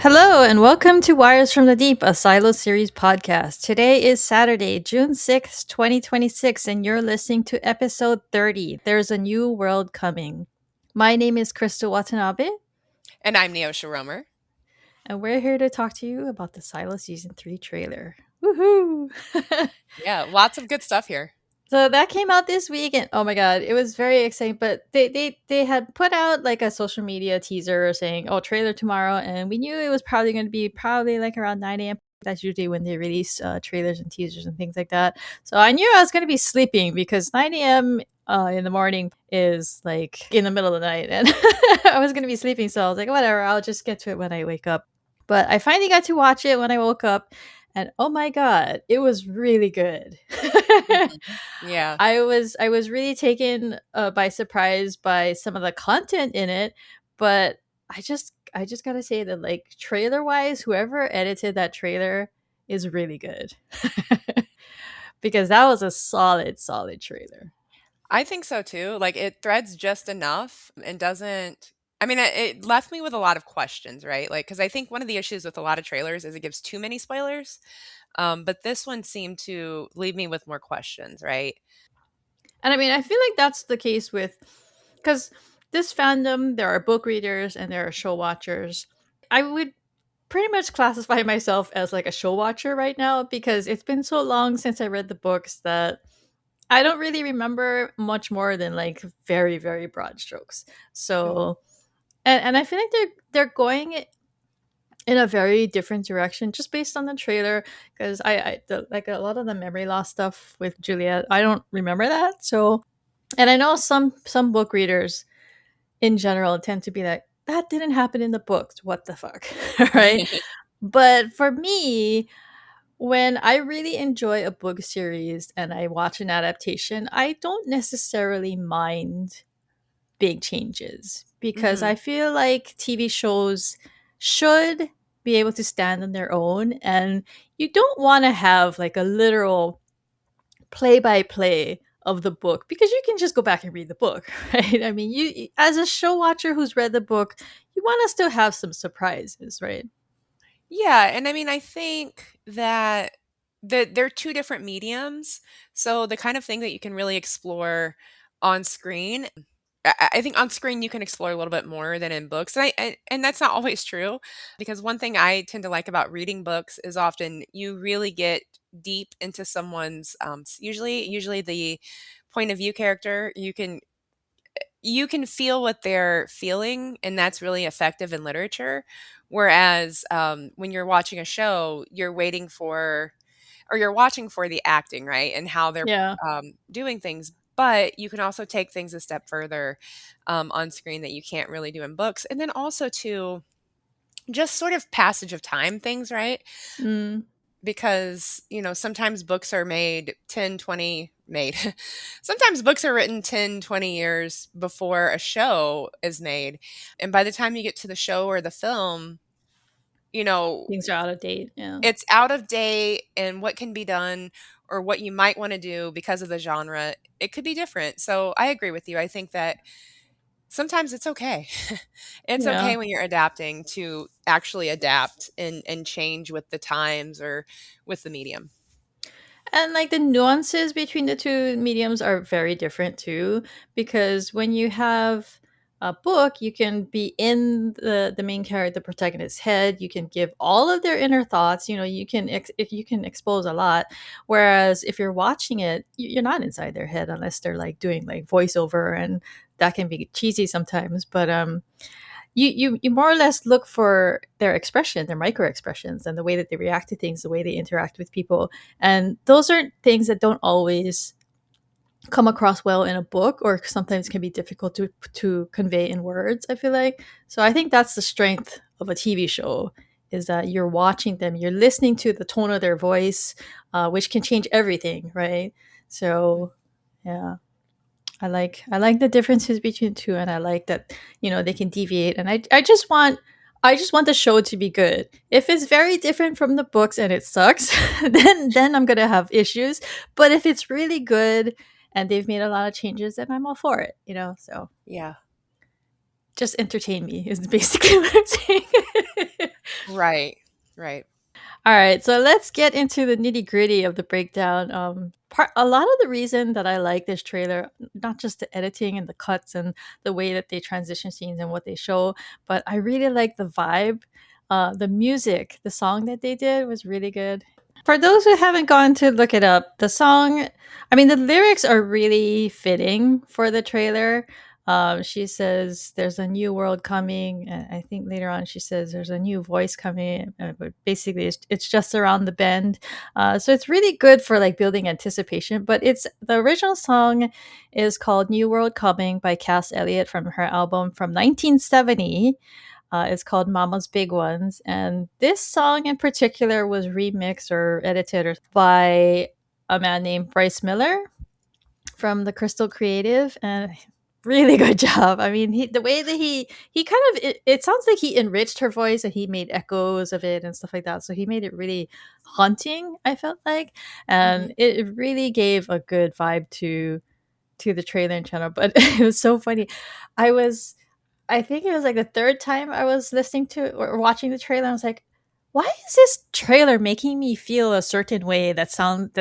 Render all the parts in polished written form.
Hello, and welcome to Wires from the Deep, a Silo Series podcast. Today is Saturday, June 6th, 2026, and you're listening to episode 30. There's a new world coming. My name is Crystal Watanabe, And I'm Neoshia Roemer. and we're here to talk to you about the Silo Season 3 trailer. Woohoo! Yeah, lots of good stuff here. So that came out this week, and oh my god, it was very exciting. But they had put out like a social media teaser saying, "Oh, trailer tomorrow," and we knew it was probably going to be probably like around 9 a.m. That's usually when they release trailers and teasers and things like that. So I knew I was going to be sleeping because 9 a.m. In the morning is like in the middle of the night, and I was going to be sleeping. So I was like, whatever, I'll just get to it when I wake up. But I finally got to watch it when I woke up, and oh my god, it was really good. Yeah. I was really taken by surprise by some of the content in it, but I just gotta say that like trailer wise, whoever edited that trailer is really good because that was a solid trailer. I think so too. Like it threads just enough and doesn't it left me with a lot of questions, right? Like cuz I think one of the issues with a lot of trailers is it gives too many spoilers. But this one seemed to leave me with more questions, right? And I mean, I feel like that's the case with because this fandom, there are book readers and there are show watchers. I would pretty much classify myself as like a show watcher right now because it's been so long since I read the books that I don't really remember much more than like very broad strokes. Mhm. So and I feel like they're going in a very different direction just based on the trailer because like a lot of the memory loss stuff with Juliet, I don't remember that. So and I know some book readers in general tend to be like that didn't happen in the books. What the fuck, right? But for me, when I really enjoy a book series and I watch an adaptation, I don't necessarily mind big changes because I Mhm. feel like TV shows should be able to stand on their own, and you don't want to have like a literal play by play of the book because you can just go back and read the book, right? I mean, you as a show watcher who's read the book, you want to still have some surprises, right? Yeah, and I think that they're two different mediums. So the kind of thing that you can really explore on screen, I think on screen you can explore a little bit more than in books. And that's not always true because one thing I tend to like about reading books is often you really get deep into someone's usually the point of view character. You can feel what they're feeling, and that's really effective in literature. Whereas when you're watching a show, you're watching for the acting, right, and how they're Yeah. doing things. But you can also take things a step further on screen that you can't really do in books, and then also to just sort of passage of time things, right? Mm, Because sometimes books are made sometimes books are written 10, 20 years before a show is made, and by the time you get to the show or the film, you know things are out of date. Yeah. it's out of date, and what can be done or what you might want to do because of the genre, it could be different. So I agree with you. I think that sometimes it's okay. It's Yeah. okay when you're adapting to actually adapt and change with the times or with the medium. And like the nuances between the two mediums are very different too, because when you have a book, you can be in the main character, the protagonist's head. You can give all of their inner thoughts. You know, if you can expose a lot. Whereas if you're watching it, you're not inside their head unless they're like doing like voiceover, and that can be cheesy sometimes. But you more or less look for their expression, their micro expressions, and the way that they react to things, the way they interact with people, and those are things that don't always come across well in a book, or sometimes can be difficult to convey in words. I feel like so. I think that's the strength of a TV show is that you're watching them, you're listening to the tone of their voice, which can change everything, right? So, yeah. I like the differences between two, and I like that they can deviate. And I just want the show to be good. If it's very different from the books and it sucks, then I'm gonna have issues. But if it's really good and they've made a lot of changes, then I'm all for it. So Yeah. just entertain me is basically what I'm saying. Right. Right. All right, so let's get into the nitty gritty of the breakdown. A lot of the reason that I like this trailer, not just the editing and the cuts and the way that they transition scenes and what they show, but I really like the vibe. The music, the song that they did was really good. For those who haven't gone to look it up, the song, I mean, the lyrics are really fitting for the trailer. She says, "There's a new world coming." And I think later on she says, "There's a new voice coming." But basically, it's just around the bend. So it's really good for like building anticipation. But it's the original song is called "New World Coming" by Cass Elliot from her album from 1970. It's called Mama's Big Ones. And this song in particular was remixed or edited by a man named Bryce Miller from the Crystal Creative. And really good job. I mean, the way that he kind of it sounds like he enriched her voice and he made echoes of it and stuff like that. So he made it really haunting, I felt like. And Mhm. it really gave a good vibe to the trailer in general. But it was so funny. I was I think it was like the third time I was listening to or watching the trailer. I was like, why is this trailer making me feel a certain way that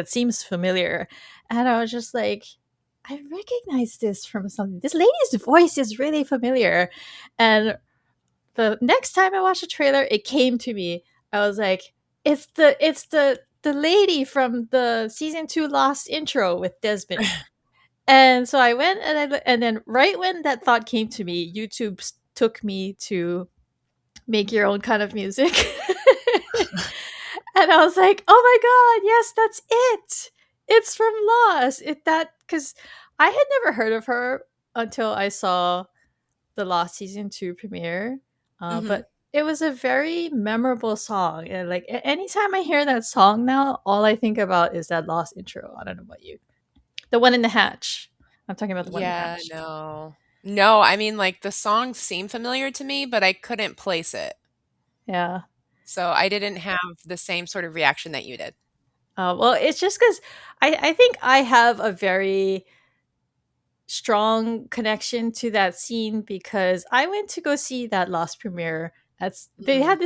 seems familiar? And I was just like, I recognize this from something. This lady's voice is really familiar. And the next time I watched the trailer, it came to me. I was like, it's the lady from the season 2 Lost intro with Desmond. And so I went and then right when that thought came to me, YouTube took me to make your own kind of music. And I was like, "Oh my god, yes, that's it. It's from Lost." It that cuz I had never heard of her until I saw the Lost season 2 premiere. Mhm. But it was a very memorable song. And like anytime I hear that song now, all I think about is that Lost intro. I don't know about you. The one in the hatch. I'm talking about the one in the Yeah, hatch. no. No, I mean, like, the song seemed familiar to me, but I couldn't place it. Yeah. So I didn't have the same sort of reaction that you did. Well, it's just because I think I have a very strong connection to that scene because I went to go see that Lost premiere. Mm. They had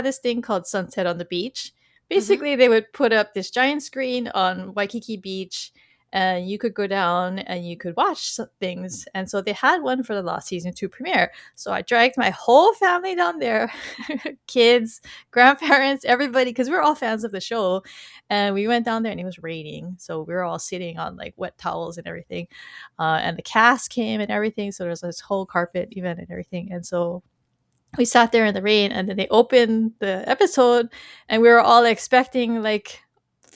this thing called Sunset on the Beach. Mhm. Basically, they would put up this giant screen on Waikiki Beach, and you could go down and you could watch things. And so they had one for the Lost season 2 premiere. So I dragged my whole family down there, kids, grandparents, everybody, because we are all fans of the show. And we went down there and it was raining, so we were all sitting on like wet towels and everything, and the cast came and everything. So there's this whole carpet event and everything. And so we sat there in the rain, and then they opened the episode, and we were all expecting like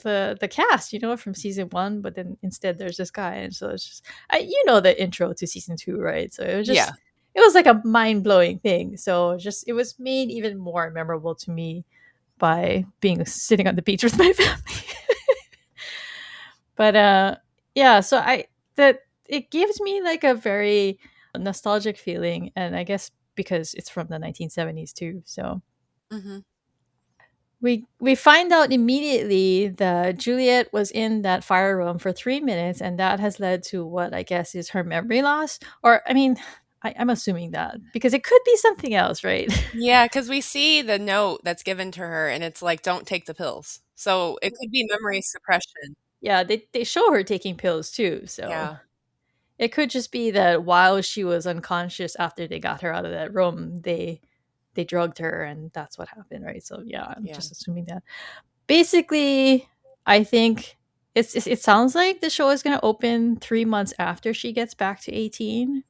the cast, from season 1, but then instead there's this guy, and so it's just the intro to season 2, right? So Yeah. it was like a mind blowing thing. So just it was made even more memorable to me by being sitting on the beach with my family. But yeah, so I that it gives me like a very nostalgic feeling, and I guess because it's from the 1970s too. So Mhm. we find out immediately that Juliet was in that fire room for 3 minutes, and that has led to what I guess is her memory loss. Or I mean, I'm assuming that because it could be something else, right? Yeah, because we see the note that's given to her, and it's like, "Don't take the pills." So it could be memory suppression. Yeah, they show her taking pills too, so Yeah. it could just be that while she was unconscious after they got her out of that room, they drugged her and that's what happened, right? So yeah, I'm Yeah. just assuming that. Basically, I think it sounds like the show is going to open 3 months after she gets back to 18.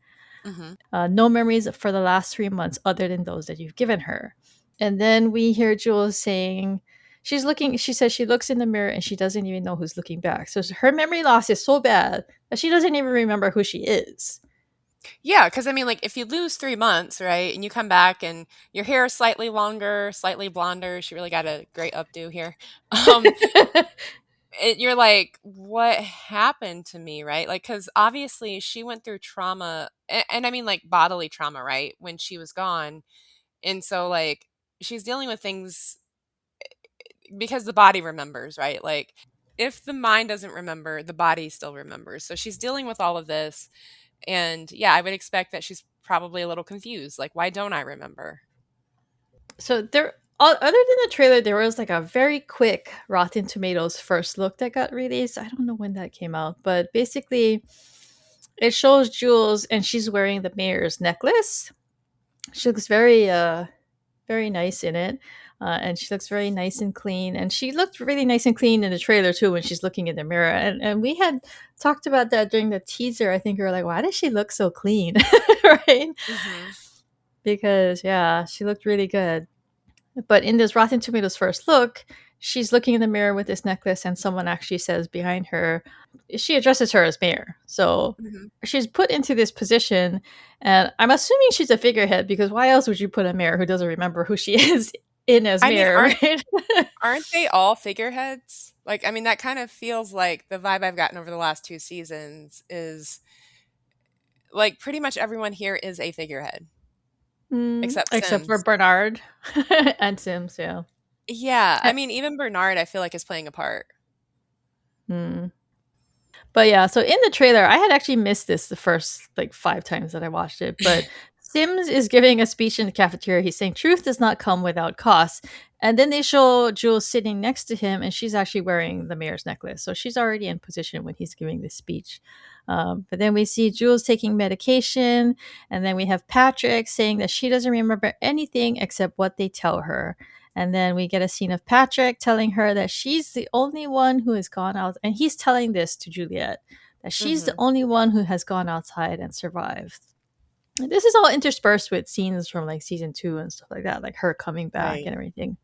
Mhm. No memories for the last 3 months other than those that you've given her. And then we hear Jules saying she says she looks in the mirror and she doesn't even know who's looking back. So her memory loss is so bad that she doesn't even remember who she is. Yeah, because I mean, like, if you lose 3 months, right, and you come back and your hair is slightly longer, slightly blonder, she really got a great updo here. Um, you're like, "What happened to me?" Right? Like, because obviously she went through trauma, and I mean, like, bodily trauma, right, when she was gone, and so, like, she's dealing with things because the body remembers, right? Like, if the mind doesn't remember, the body still remembers. So she's dealing with all of this, and, yeah, I would expect that she's probably a little confused, like, "Why don't I remember?" So there Other than the trailer, there was like a very quick Rotten Tomatoes first look that got released. I don't know when that came out, but basically, it shows Jules and she's wearing the mayor's necklace. She looks very nice in it. And she looks very nice and clean. And she looked really nice and clean in the trailer too when she's looking in the mirror. And we had talked about that during the teaser. I think we were like, why does she look so clean? Right? Mhm. Because yeah, she looked really good. But in this Rotten Tomatoes first look, she's looking in the mirror with this necklace, and someone actually says behind her, she addresses her as mayor. So Mhm. she's put into this position, and I'm assuming she's a figurehead because why else would you put a mayor who doesn't remember who she is in as I mean, mayor, right? aren't they all figureheads? Like, I mean, that kind of feels like the vibe I've gotten over the last 2 seasons is, like, pretty much everyone here is a figurehead, except Except for Sims. Bernard and Sims, yeah. Yeah, Uh, I mean, even Bernard, I feel like, is playing a part. mm. But yeah, so in the trailer, I had actually missed this the first like 5 times that I watched it. But Sims is giving a speech in the cafeteria. He's saying truth does not come without cost. And then they show Jules sitting next to him, and she's actually wearing the mayor's necklace. So she's already in position when he's giving this speech. But then we see Jules taking medication, and then we have Patrick saying that she doesn't remember anything except what they tell her. And then we get a scene of Patrick telling her that she's the only one who has gone out, and he's telling this to Juliet that she's the Mhm. only one who has gone outside and survived. And this is all interspersed with scenes from like season 2 and stuff like that, like her coming back Right. and everything.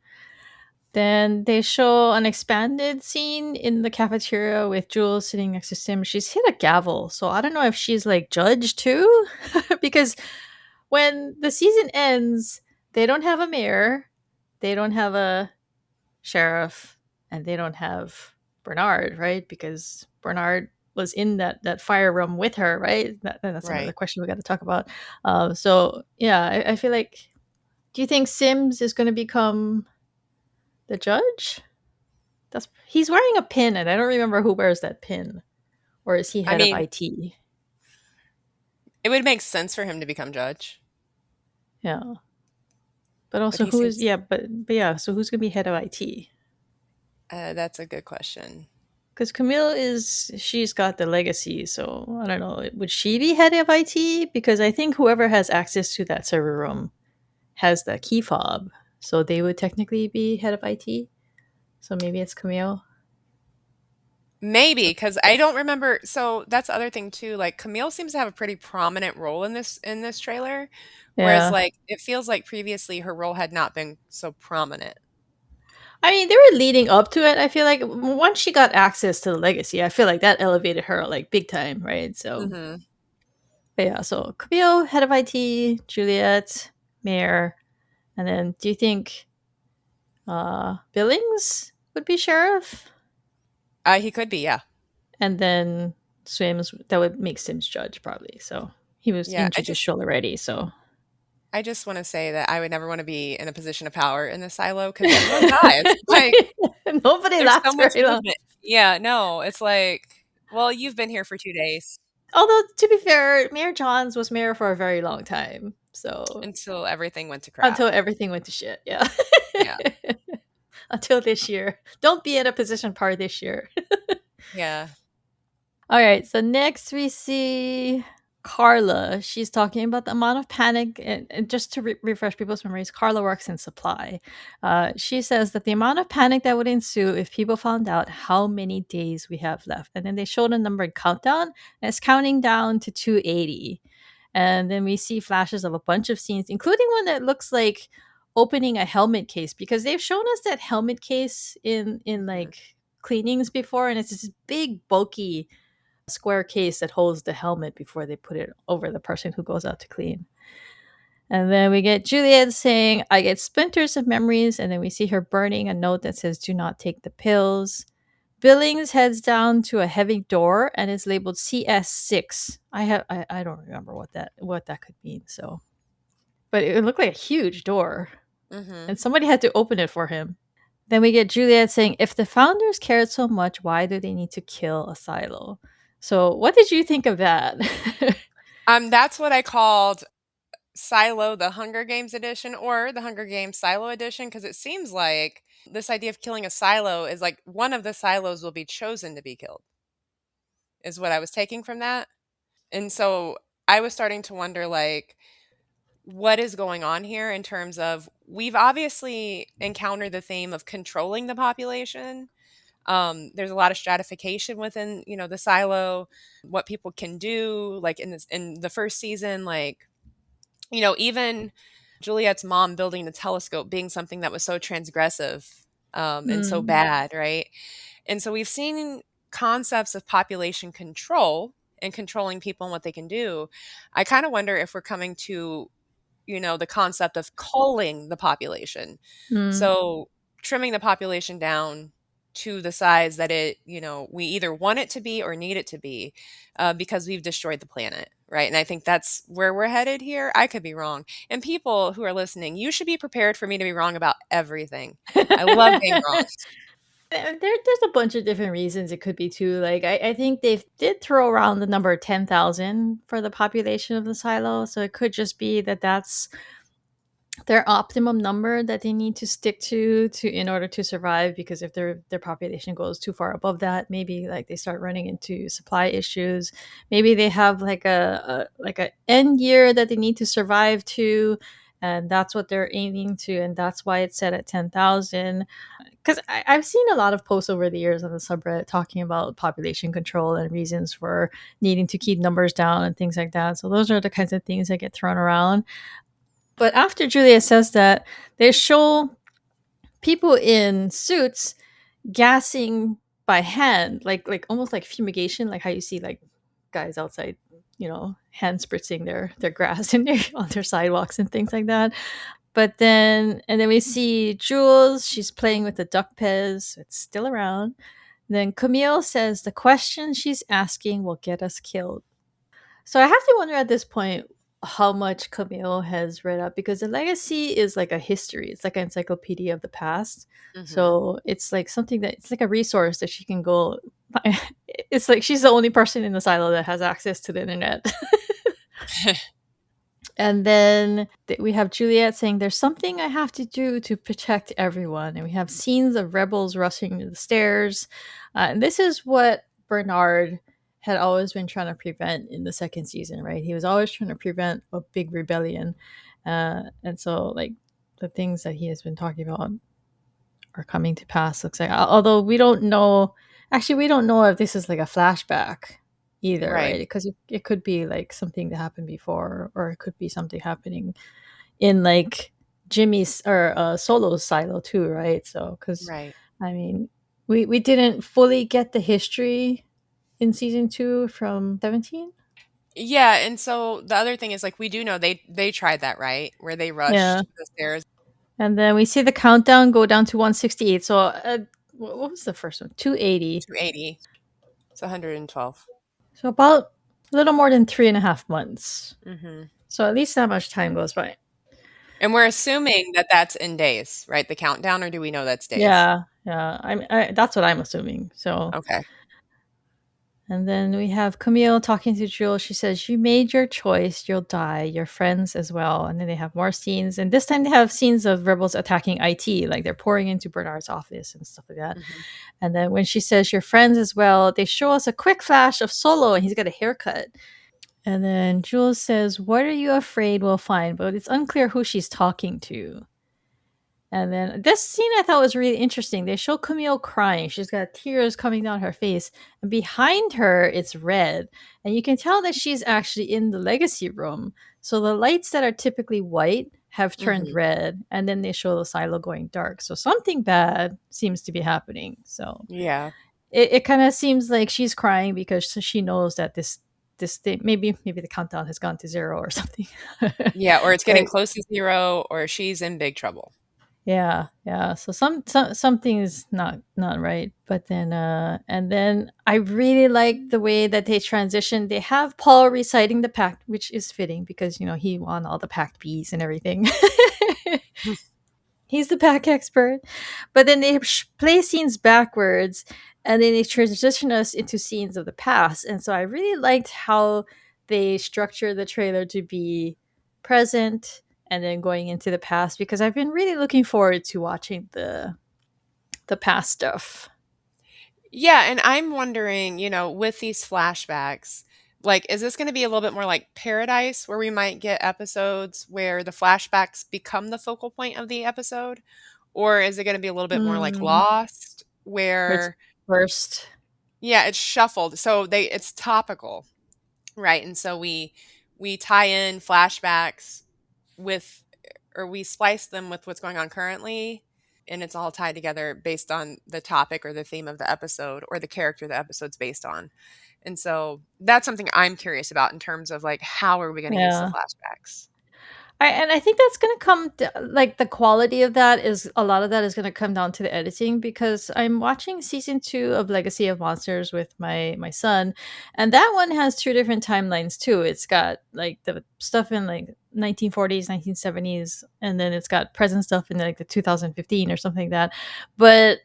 Then they show an expanded scene in the cafeteria with Jules sitting next to Sim. She's hit a gavel, so I don't know if she's like judged too, because when the season ends, they don't have a mayor, they don't have a sheriff, and they don't have Bernard, right? Because Bernard was in that fire room with her, right? That's another Right. question we got to talk about. So yeah, I feel like. Do you think Sims is going to become the judge? That's he's wearing a pin, and I don't remember who wears that pin, or is he I head of mean, IT? it would make sense for him to become judge, Yeah, but but also he who is seems yeah, but yeah. So who's going to be head of IT? that's a good question. Because Camille is she's got the legacy, so I don't know. Would she be head of IT? Because I think whoever has access to that server room has the key fob, so they would technically be head of IT. So maybe it's Camille. Maybe So because I don't remember. So that's the other thing too. Like Camille seems to have a pretty prominent role in this trailer, whereas yeah, like it feels like previously her role had not been so prominent. I mean they were leading up to it. I feel like once she got access to the legacy, I feel like that elevated her like big time, right? So Hmm. but yeah, so Camille head of IT, Juliet mayor, and then do you think Billings would be sheriff? He could be, yeah, And then Swims that would make Sims judge probably. So he was yeah. in judicial already. So I just want to say that I would never want to be in a position of power in the silo because everyone dies. Like nobody there's so lasts much very long. movement. Yeah, no, it's like, well, you've been here for 2 days Although to be fair, Mayor Johns was mayor for a very long time. So until everything went to crap. until everything went to shit, yeah. Yeah, Until this year. Don't be in a position power this year. yeah. All right, so next we see Carla. She's talking about the amount of panic, and just to refresh people's memories, Carla works in supply. She says that the amount of panic that would ensue if people found out how many days we have left. And then they showed a number countdown, and it's counting down to 280. And then we see flashes of a bunch of scenes, including one that looks like opening a helmet case because they've shown us that helmet case in Mhm. like cleanings before, and it's this big bulky square case that holds the helmet before they put it over the person who goes out to clean. And then we get Juliet saying, I get splinters of memories. And then we see her burning a note that says, do not take the pills. Billings heads down to a heavy door and is labeled CS6. I don't remember what that could mean. So, but it looked like a huge door, Mhm. and somebody had to open it for him. Then we get Juliet saying, if the founders cared so much, why do they need to kill a silo? So, what did you think of that? That's what I called Silo the Hunger Games edition or the Hunger Games Silo edition? Because it seems like this idea of killing a silo is like one of the silos will be chosen to be killed, is what I was taking from that. And so I was starting to wonder, like, what is going on here in terms of we've obviously encountered the theme of controlling the population. There's a lot of stratification within, the silo, what people can do, like in the first season, like, even Juliet's mom building the telescope being something that was so transgressive, and so Mm. bad, right? And so we've seen concepts of population control and controlling people and what they can do. I kind of wonder if we're coming to, the concept of culling the population. Mm. So trimming the population down to the size that we either want it to be or need it to be, because we've destroyed the planet, right? And I think that's where we're headed here. I could be wrong. And people who are listening, you should be prepared for me to be wrong about everything. I love being wrong. There's a bunch of different reasons it could be too. Like I think they did throw around the number 10,000 for the population of the silo, so it could just be that that's their optimum number that they need to stick to in order to survive. Because if their population goes too far above that, maybe like they start running into supply issues. Maybe they have like a end year that they need to survive to, and that's what they're aiming to, and that's why it's set at 10,000. Because I've seen a lot of posts over the years on the subreddit talking about population control and reasons for needing to keep numbers down and things like that. So those are the kinds of things that get thrown around. But after Julia says that, they show people in suits gassing by hand, like almost like fumigation, like how you see like guys outside, hand spritzing their grass in their on their sidewalks and things like that. And then we see Jules. She's playing with the duck pez. It's still around. Then Camille says the question she's asking will get us killed. So I have to wonder at this point how much Camille has read up, because the legacy is like a history. It's like an encyclopedia of the past. Hmm. So it's like something that it's like a resource that she can go. It's like she's the only person in the silo that has access to the internet. And then we have Juliet saying, "There's something I have to do to protect everyone." And we have scenes of rebels rushing to the stairs. And this is what Bernard had always been trying to prevent in the second season, right? He was always trying to prevent a big rebellion. And so, like, the things that he has been talking about are coming to pass, looks like. Although we don't know, actually, we don't know if this is like a flashback either, Right. right? Because it could be like something that happened before, or it could be something happening in like Jimmy's or Solo's silo too, right? So, because Right. I mean, we didn't fully get the history in season 2 from 17. Yeah, and so the other thing is, like, we do know they tried that, right? Where they Yeah. rushed the stairs And then we see the countdown go down to 168. So, what was the first one? 280. to 80. It's 112. So about a little more than 3.5 months. Mhm. So at least that much time goes by. And we're assuming that that's in days, right? The countdown, or do we know that's days? Yeah, yeah. That's what I'm assuming. So, Okay. and then we have Camille talking to Jules. She says, "You made your choice. You'll die. Your friends as well." And then they have more scenes, and this time they have scenes of rebels attacking IT, like they're pouring into Bernard's office and stuff like that. Mhm. And then when she says, "Your friends as well," they show us a quick flash of Solo, and he's got a haircut. And then Jules says, "What are you afraid we'll find?" But it's unclear who she's talking to. And then this scene I thought was really interesting. They show Camille crying. She's got tears coming down her face. And behind her, it's red. And you can tell that she's actually in the legacy room. So the lights that are typically white have turned Mhm. red. And then they show the silo going dark. So something bad seems to be happening. So Yeah. it kind of seems like she's crying because she knows that this thing, maybe the countdown has gone to zero or something. Yeah, or it's getting But close to 0, or she's in big trouble. yeah, yeah. So something is not right. But then and then I really like the way that they transition. They have Paul reciting the pact, which is fitting because he won all the pact bees and everything. He's the pack expert. But then they play scenes backwards, and then they transition us into scenes of the past. And so I really liked how they structure the trailer to be present and then going into the past, because I've been really looking forward to watching the past stuff. Yeah, and I'm wondering, with these flashbacks, like, is this going to be a little bit more like Paradise, where we might get episodes where the flashbacks become the focal point of the episode? Or is it going to be a little bit more like Mm, Lost, where it's where, first. yeah, it's shuffled. So it's topical, right? And so we tie in flashbacks with, or we splice them with what's going on currently, and it's all tied together based on the topic or the theme of the episode or the character the episode's based on. And so that's something I'm curious about in terms of like how are we going to use the Yeah. flashbacks? And I think that's going to like the quality of that is a lot of that is going to come down to the editing, because I'm watching season 2 of Legacy of Monsters with my son, and that one has two different timelines too. It's got like the stuff in like 1940s, 1970s, and then it's got present stuff in like the 2015 or something like that. But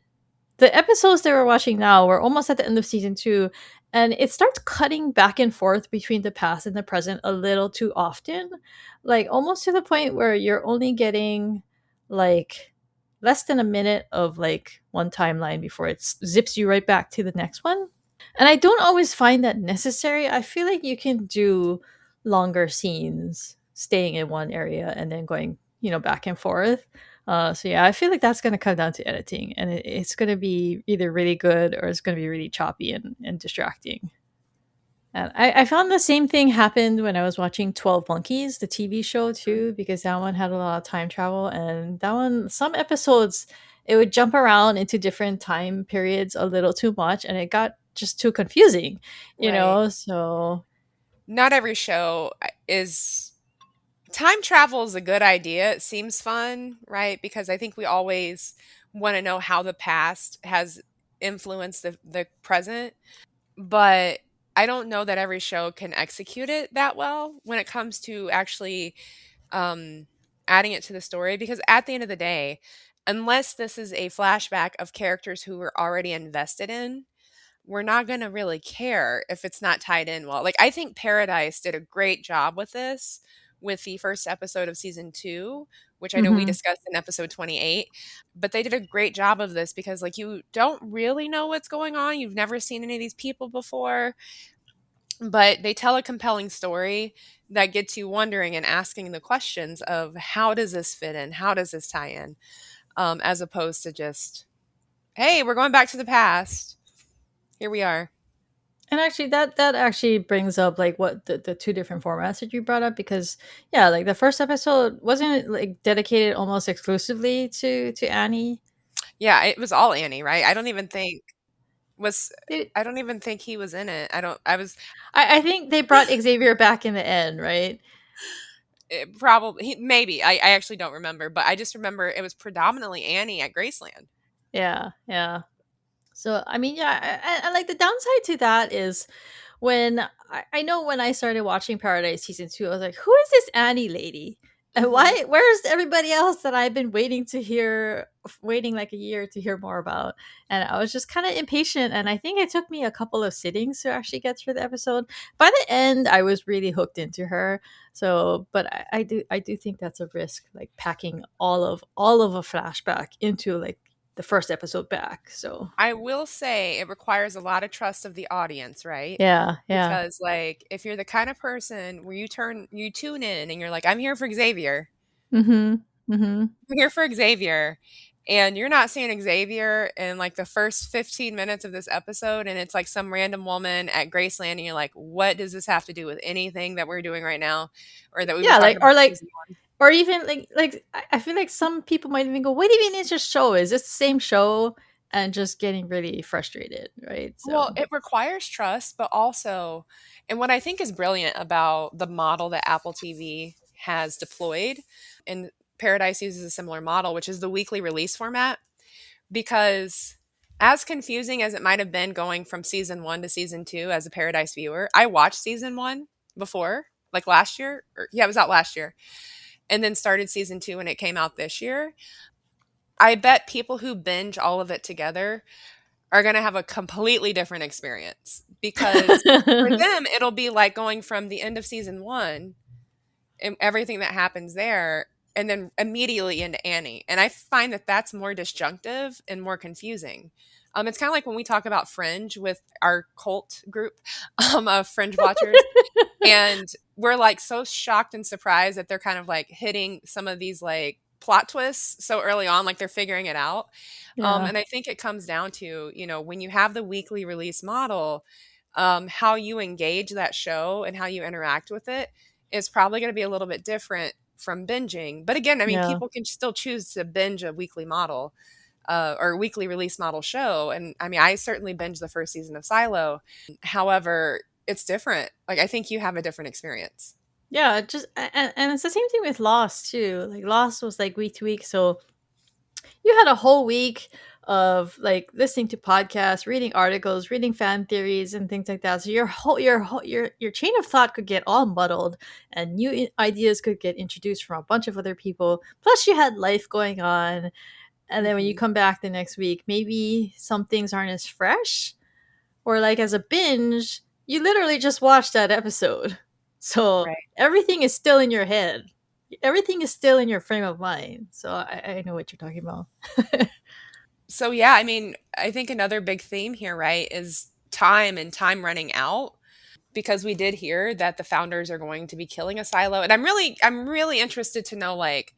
the episodes that we're watching now, we're almost at the end of season 2, and it starts cutting back and forth between the past and the present a little too often, like almost to the point where you're only getting like less than a minute of like one timeline before it zips you right back to the next one. And I don't always find that necessary. I feel like you can do longer scenes staying in one area and then going, back and forth. So yeah, I feel like that's going to come down to editing, and it's going to be either really good or it's going to be really choppy and distracting. And I found the same thing happened when I was watching 12 Monkeys, the TV show Mhm. too, because that one had a lot of time travel. And that one, some episodes, it would jump around into different time periods a little too much, and it got just too confusing, Right. So, Not every show is time travel is a good idea. It seems fun, right? Because I think we always want to know how the past has influenced the present, but I don't know that every show can execute it that well when it comes to actually um, adding it to the story. Because at the end of the day, unless this is a flashback of characters who we're already invested in, we're not going to really care if it's not tied in well. Like, I think Paradise did a great job with this with the first episode of season 2, which I know we mhm. discussed in episode 28. But they did a great job of this because, like, you don't really know what's going on. You've never seen any of these people before, but they tell a compelling story that gets you wondering and asking the questions of how does this fit in? How does this tie in? As opposed to just, hey, we're going back to the past. Here we are. And actually, that actually brings up like what the two different formats that you brought up, because yeah, like the first episode wasn't like dedicated almost exclusively to Annie. Yeah, it was all Annie, right? Was They, I don't even think he was in it. I don't I was I think they brought Xavier back in the end, right? probably maybe. I actually don't remember, but I just remember it was predominantly Annie at Graceland. Yeah, yeah. So I mean, yeah, and like the downside to that is when I know when I started watching Paradise season 2, I was like, who is this Annie lady? And Mhm. why? Where's everybody else that I've been waiting to hear, waiting like a year to hear more about? And I was just kind of impatient. And I think it took me a couple of sittings to actually get through the episode. By the end, I was really hooked into her. So, but I do think that's a risk, like packing all of a flashback into like the first episode back. So, I will say it requires a lot of trust of the audience, right? yeah, yeah. Because like if you're the kind of person where you tune in and you're like, I'm here for Xavier. Mhm. Mhm. I'm here for Xavier. And you're not seeing Xavier in like the first 15 minutes of this episode, and it's like some random woman at Graceland, and you're like, what does this have to do with anything that we're doing right now? Or that we were Yeah, talking like about or in like season one? or even like I feel like some people might even go, "What do you mean it's just show? Is this the same show?" And just getting really frustrated, right? Well, So, it requires trust, but also, and what I think is brilliant about the model that Apple TV has deployed, and Paradise uses a similar model, which is the weekly release format, because as confusing as it might have been going from season 1 to season 2 as a Paradise viewer, I watched season 1 before, like last year, or yeah, it was out last year, and then started season 2 when it came out this year. I bet people who binge all of it together are going to have a completely different experience because for them, it'll be like going from the end of season 1 and everything that happens there, and then immediately into Annie. And I find that that's more disjunctive and more confusing. It's kind of like when we talk about Fringe with our cult group of Fringe watchers, and we're like so shocked and surprised that they're kind of like hitting some of these like plot twists so early on, like they're figuring it out. Yeah. And I think it comes down to, when you have the weekly release model, how you engage that show and how you interact with it is probably going to be a little bit different from binging. But again, I mean, Yeah. people can still choose to binge a weekly model, or weekly release model show. And I mean, I certainly binged the first season of Silo. However, it's different. Like, I think you have a different experience. Yeah, and it's the same thing with Lost too. Like Lost was like week to week, so you had a whole week of like listening to podcasts, reading articles, reading fan theories and things like that. So your chain of thought could get all muddled and ideas could get introduced from a bunch of other people. Plus you had life going on, and then when you Hmm. come back the next week, maybe some things aren't as fresh, or like as a binge, you literally just watched that episode. So Right. everything is still in your head. Everything is still in your frame of mind. So I know what you're talking about. So, yeah, I mean, I think another big theme here, right, is time and time running out, because we did hear that the founders are going to be killing a silo. And I'm really interested to know, like,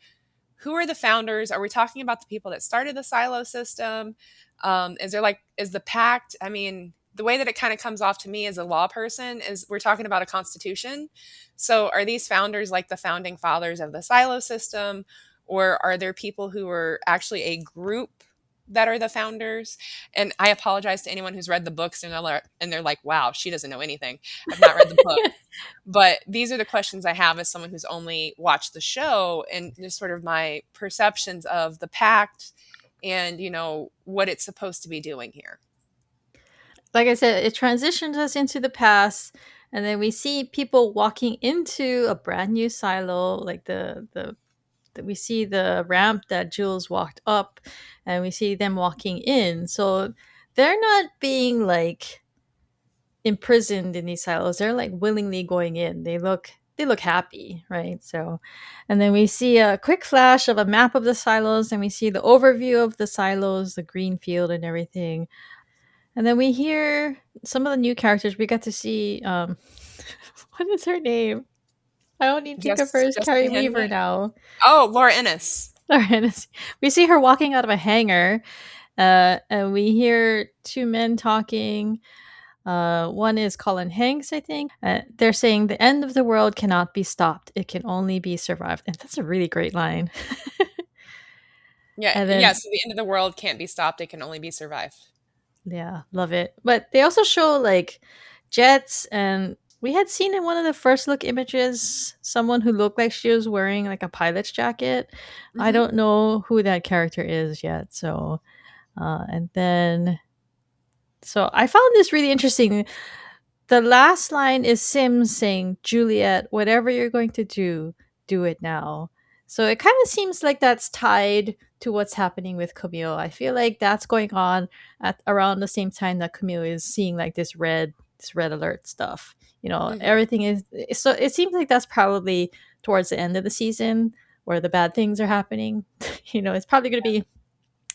who are the founders? Are we talking about the people that started the silo system? Is the pact? I mean, the way that it kind of comes off to me as a law person is we're talking about a constitution. So are these founders like the founding fathers of the silo system? Or are there people who are actually a group that are the founders? And I apologize to anyone who's read the books and they're like, wow, she doesn't know anything. I've not read the book. But these are the questions I have as someone who's only watched the show, and just sort of my perceptions of the pact and, what it's supposed to be doing here. Like I said, it transitions us into the past, and then we see people walking into a brand new silo, like we see the ramp that Jules walked up, and we see them walking in. So they're not being like imprisoned in these silos. They're like willingly going in. They look happy, right? So, and then we see a quick flash of a map of the silos, and we see the overview of the silos, the green field, and everything. And then we hear some of the new characters. We got to see what is her name? I don't even think of her as Just Carrie the hint. Weaver now. Oh, Laura Innes. We see her walking out of a hangar, and we hear two men talking. One is Colin Hanks, I think. They're saying the end of the world cannot be stopped; it can only be survived, and that's a really great line. Yeah, And yeah. then, So the end of the world can't be stopped; it can only be survived. yeah, love it. But they also show like jets, and we had seen in one of the first look images someone who looked like she was wearing like a pilot's jacket. I Hmm. don't know who that character is yet. So, and then, so I found this really interesting. The last line is Sims saying, Juliet, whatever you're going to do it now. So it kind of seems like that's tied to what's happening with Camille. I feel like that's going on at around the same time that Camille is seeing like this red alert stuff. Hmm. Everything is, so it seems like that's probably towards the end of the season where the bad things are happening. It's probably going to be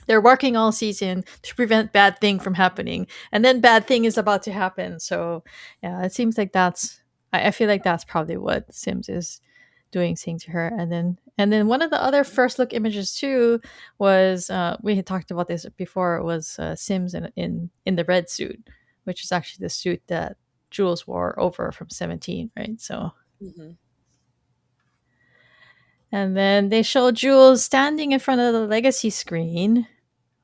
they're working all season to prevent bad thing from happening, and then bad thing is about to happen. So, yeah, it seems like I feel like that's probably what Sims is doing, saying to her. And then one of the other first look images too was we had talked about this before. It was Sims in the red suit, which is actually the suit that Jules wore over from 17, right? So, Hmm. and then they show Jules standing in front of the legacy screen.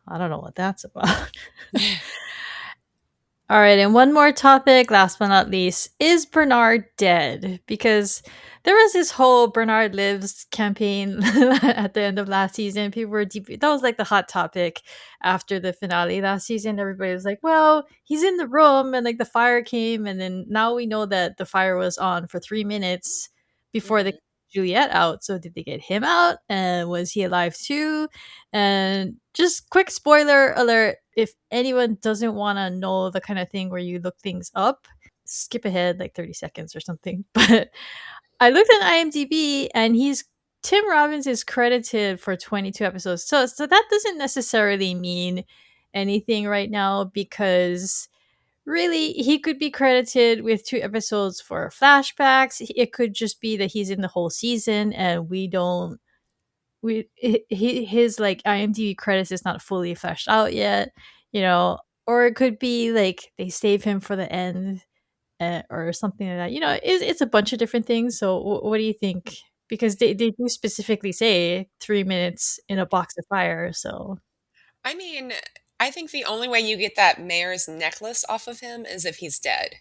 I don't know what that's about. All right, and one more topic, last but not least. Is Bernard dead? Because there was this whole Bernard Lives campaign at the end of last season. People were deep. That was like the hot topic after the finale last season. Everybody was like, well, he's in the room, and like the fire came, and then now we know that the fire was on for 3 minutes before they Hmm. got Juliet out. So did they get him out? And was he alive too? And just quick spoiler alert, if anyone doesn't want to know the kind of thing where you look things up, skip ahead like 30 seconds or something. But I looked at IMDb and he's Tim Robbins is credited for 22 episodes. So that doesn't necessarily mean anything right now because really he could be credited with 2 episodes for flashbacks. It could just be that he's in the whole season and we don't we his like IMDb credits is not fully fleshed out yet, you know, or it could be like they save him for the end or something like that. You know, it's a bunch of different things. So, what do you think? Because they do specifically say 3 minutes in a box of fire. So, I mean, I think the only way you get that mayor's necklace off of him is if he's dead.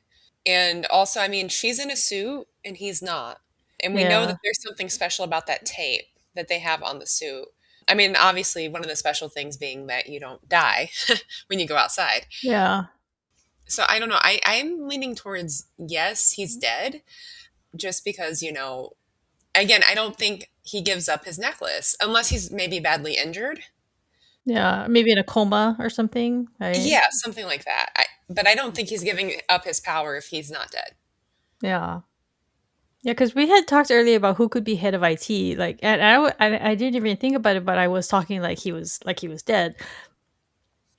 And also, I mean, she's in a suit and he's not. And we know that yeah, there's something special about that tape that they have on the suit. I mean, obviously, one of the special things being that you don't die when you go outside. yeah, So I don't know. I'm leaning towards yes, he's dead, just because, again, I don't think he gives up his necklace unless he's maybe badly injured. yeah. Maybe in a coma or something, right? Yeah, something like that. But I don't think he's giving up his power if he's not dead. Yeah. Yeah, because we had talked earlier about who could be head of IT, like, and I didn't even think about it, but I was talking like he was dead.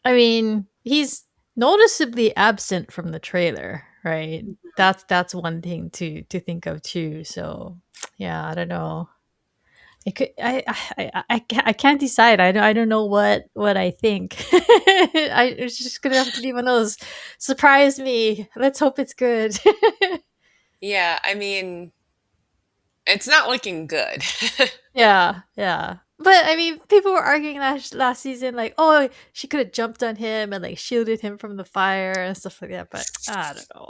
I mean, he's noticeably absent from the trailer, right? That's one thing to think of too. So, yeah, I don't know. It could, I can't decide. I don't know what I think. It's just gonna have to be one of those surprise me. Let's hope it's good. Yeah, I mean, it's not looking good. Yeah, yeah. But I mean, people were arguing last season, like, oh, she could have jumped on him and like shielded him from the fire and stuff like that. But I don't know.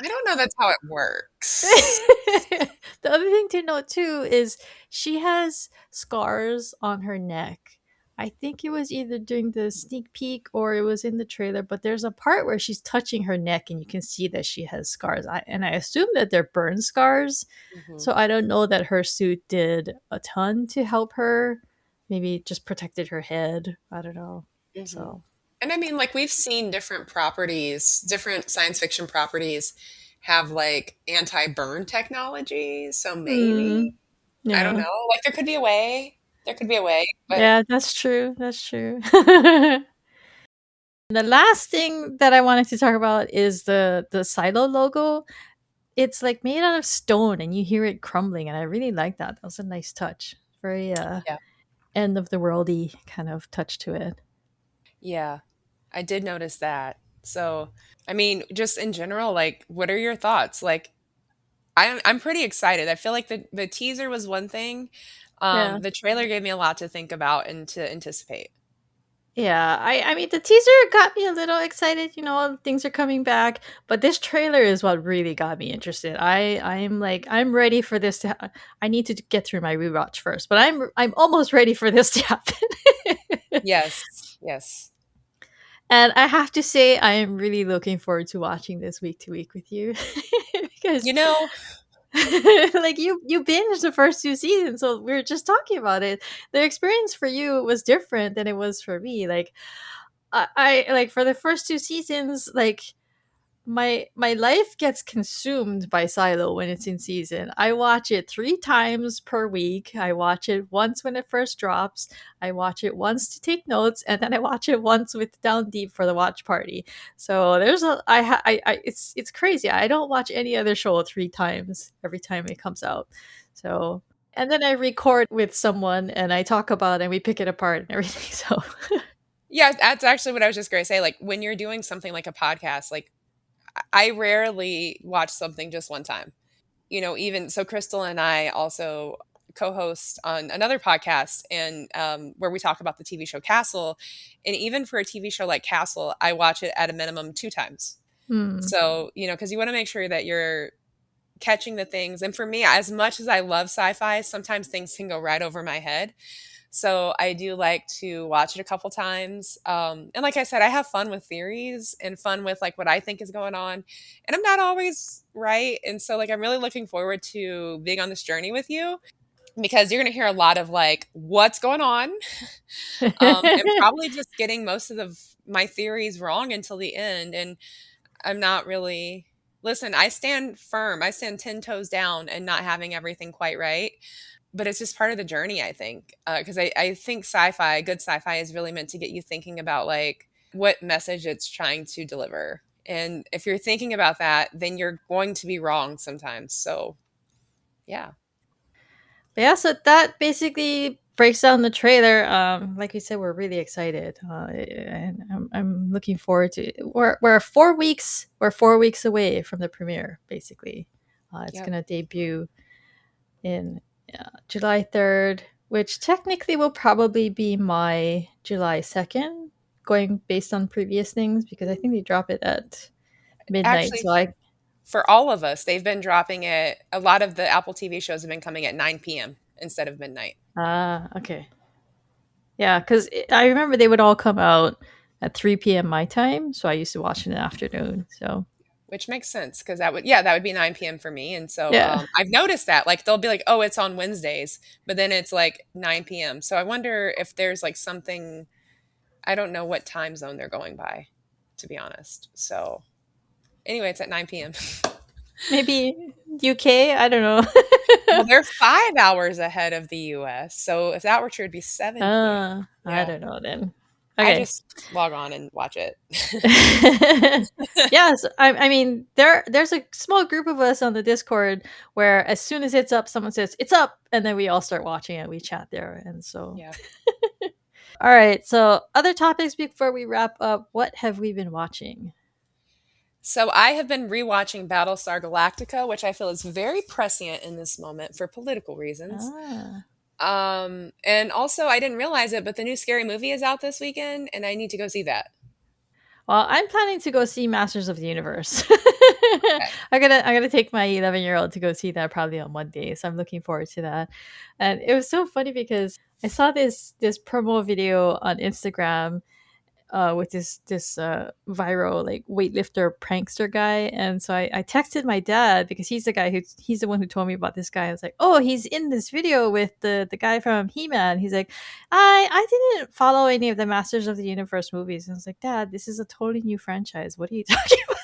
I don't know that's how it works. The other thing to note too is she has scars on her neck. I think it was either during the sneak peek or it was in the trailer, but there's a part where she's touching her neck and you can see that she has scars. I assume that they're burn scars. Hmm. So I don't know that her suit did a ton to help her. Maybe it just protected her head. I don't know. Hmm. So, And I mean, like, we've seen different properties, different science fiction properties have like anti burn technology. So maybe, mm, I don't yeah. know. Like, there could be a way. There could be a way. But Yeah, that's true. That's true. The last thing that I wanted to talk about is the silo logo. It's like made out of stone and you hear it crumbling and I really like that. That was a nice touch. Very yeah, end of the worldy kind of touch to it. yeah, I did notice that. So, I mean, just in general, like, what are your thoughts? Like, I'm pretty excited. I feel like the teaser was one thing. Yeah. The trailer gave me a lot to think about and to anticipate. Yeah, I mean the teaser got me a little excited, you know, things are coming back, but this trailer is what really got me interested. I'm like I'm ready for this I need to get through my rewatch first, but I'm almost ready for this to happen. Yes, yes. And I have to say I am really looking forward to watching this week to week with you because You know, like you binged the first 2 seasons, so we were just talking about it. The experience for you was different than it was for me. Like I like for the first 2 seasons, like my life gets consumed by Silo when it's in season. I watch it 3 times per week. I watch it once when it first drops. I watch it once to take notes, and then I watch it once with Down Deep for the watch party. So there's a it's crazy. I don't watch any other show 3 times every time it comes out. So and then I record with someone and I talk about it and we pick it apart and everything. So yeah, that's actually what I was just going to say. Like, when you're doing something like a podcast, like, I rarely watch something just one time. Even so, Crystal and I also co-host on another podcast, and where we talk about the TV show Castle. And even for a TV show like Castle, I watch it at a minimum 2 times. hmm. So, because you want to make sure that you're catching the things. And for me, as much as I love sci-fi, sometimes things can go right over my head. So I do like to watch it a couple times. And like I said, I have fun with theories and fun with like what I think is going on. And I'm not always right. And so like I'm really looking forward to being on this journey with you because you're going to hear a lot of like what's going on, and probably just getting most of my theories wrong until the end. And I'm not really. Listen, I stand firm. I stand 10 toes down and not having everything quite right. But it's just part of the journey, I think. Because I think good sci fi is really meant to get you thinking about like what message it's trying to deliver. And if you're thinking about that, then you're going to be wrong sometimes. So, yeah. But yeah, so that basically breaks down the trailer. Like we said, we're really excited, and I'm looking forward to. We're 4 weeks. We're 4 weeks away from the premiere. Basically, it's Yep. gonna debut in July 3rd, which technically will probably be my July 2nd, going based on previous things because I think they drop it at midnight. Actually, So I for all of us, they've been dropping it. A lot of the Apple TV shows have been coming at 9 p.m. instead of midnight, okay. Yeah, because I remember they would all come out at 3 p.m. my time, so I used to watch in the afternoon. So which makes sense because that would be 9 p.m. for me. And so yeah, I've noticed that like they'll be like, oh, it's on Wednesdays, but then it's like 9 p.m. So I wonder if there's like something, I don't know what time zone they're going by, to be honest. So anyway, it's at 9 p.m. maybe UK. I don't know. Well, they're 5 hours ahead of the US. So if that were true, it'd be 7 p.m. I Yeah. don't know then. I Okay. just log on and watch it. Yes, I mean there's a small group of us on the Discord where as soon as it's up, someone says it's up, and then we all start watching it. We chat there, and so Yeah. all right. So other topics before we wrap up. What have we been watching? So I have been rewatching Battlestar Galactica, which I feel is very prescient in this moment for political reasons. Ah. And also I didn't realize it, but the new Scary Movie is out this weekend, and I need to go see that. Well, I'm planning to go see Masters of the Universe. Okay. I'm gonna take my 11-year-old to go see that probably on Monday, so I'm looking forward to that. And it was so funny because I saw this promo video on Instagram with this viral like weightlifter prankster guy, and so I texted my dad because he's the one who told me about this guy. I was like, oh, he's in this video with the guy from He-Man. He's like, I didn't follow any of the Masters of the Universe movies. And I was like, Dad, this is a totally new franchise. What are you talking about?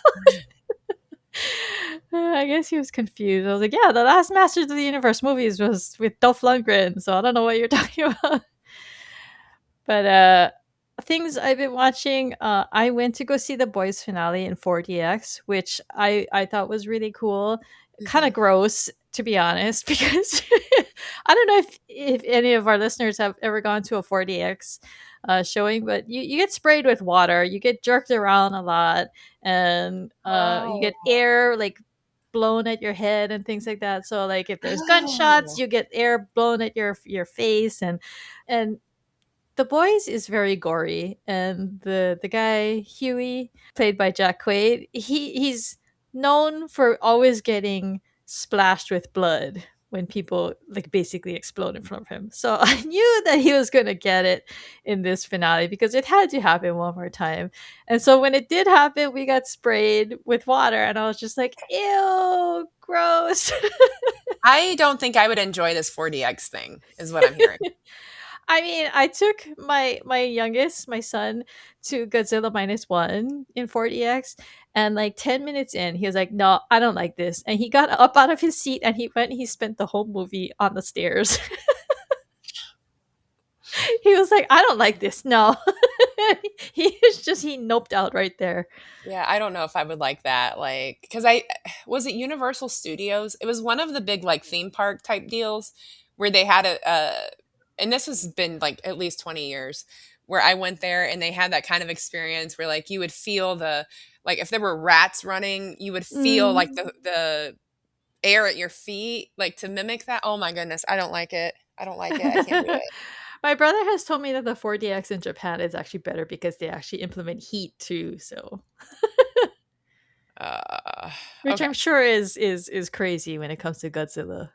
I guess he was confused. I was like, yeah, the last Masters of the Universe movies was with Dolph Lundgren, so I don't know what you're talking about. But things I've been watching, I went to go see the boys finale in 4DX, which I thought was really cool. Kind Mhm. of gross, to be honest, because I don't know if any of our listeners have ever gone to a 4DX showing, but you get sprayed with water, you get jerked around a lot, and you Oh. get air like blown at your head and things like that. So like if there's gunshots, Oh. you get air blown at your face, and the Boys is very gory, and the guy Huey, played by Jack Quaid, he's known for always getting splashed with blood when people like basically explode in front of him. So I knew that he was going to get it in this finale because it had to happen one more time. And so when it did happen, we got sprayed with water, and I was just like, "Ew, gross." I don't think I would enjoy this 4DX thing, is what I'm hearing. I mean, I took my youngest, my son, to Godzilla minus 1 in 4DX, and like 10 minutes in, he was like, "No, I don't like this," and he got up out of his seat and he went. He spent the whole movie on the stairs. He was like, "I don't like this." No, he noped out right there. Yeah, I don't know if I would like that. Like, because I was it Universal Studios? It was one of the big like theme park type deals where they had and this has been like at least 20 years where I went there and they had that kind of experience where like you would feel like if there were rats running, you would feel like Mm. the air at your feet, like to mimic that. Oh my goodness, I don't like it. I don't like it. I can't do it. My brother has told me that the 4DX in Japan is actually better because they actually implement heat too. So, Uh, which okay. I'm sure is crazy when it comes to Godzilla.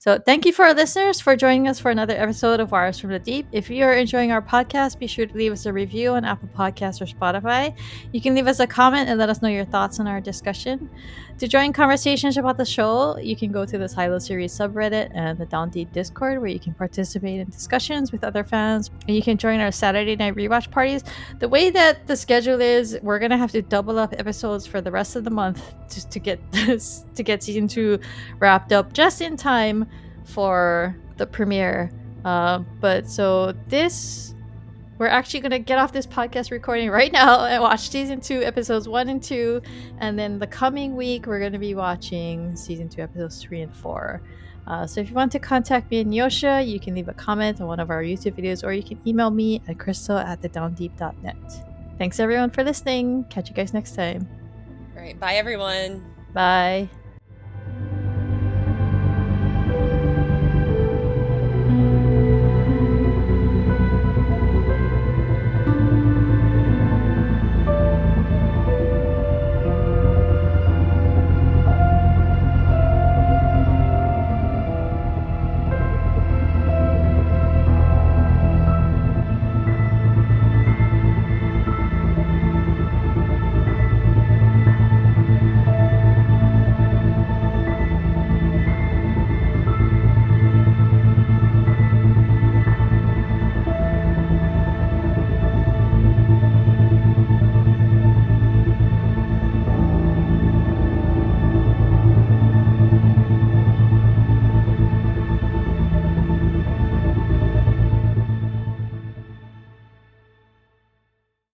So thank you for our listeners for joining us for another episode of Wires from the Deep. If you are enjoying our podcast, be sure to leave us a review on Apple Podcasts or Spotify. You can leave us a comment and let us know your thoughts on our discussion. To join conversations about the show, you can go to the Silo Series subreddit and the Down Deep Discord, where you can participate in discussions with other fans. And you can join our Saturday night rewatch parties. The way that the schedule is, we're gonna have to double up episodes for the rest of the month just to get this to get season 2 wrapped up just in time for the premiere. But so this, we're actually gonna get off this podcast recording right now and watch season 2, episodes 1 and 2, and then the coming week we're gonna be watching season 2, episodes 3 and 4. So if you want to contact me and Neoshia, you can leave a comment on one of our YouTube videos, or you can email me at crystal@thedowndeep.net. Thanks everyone for listening. Catch you guys next time. All right. Bye, everyone. Bye.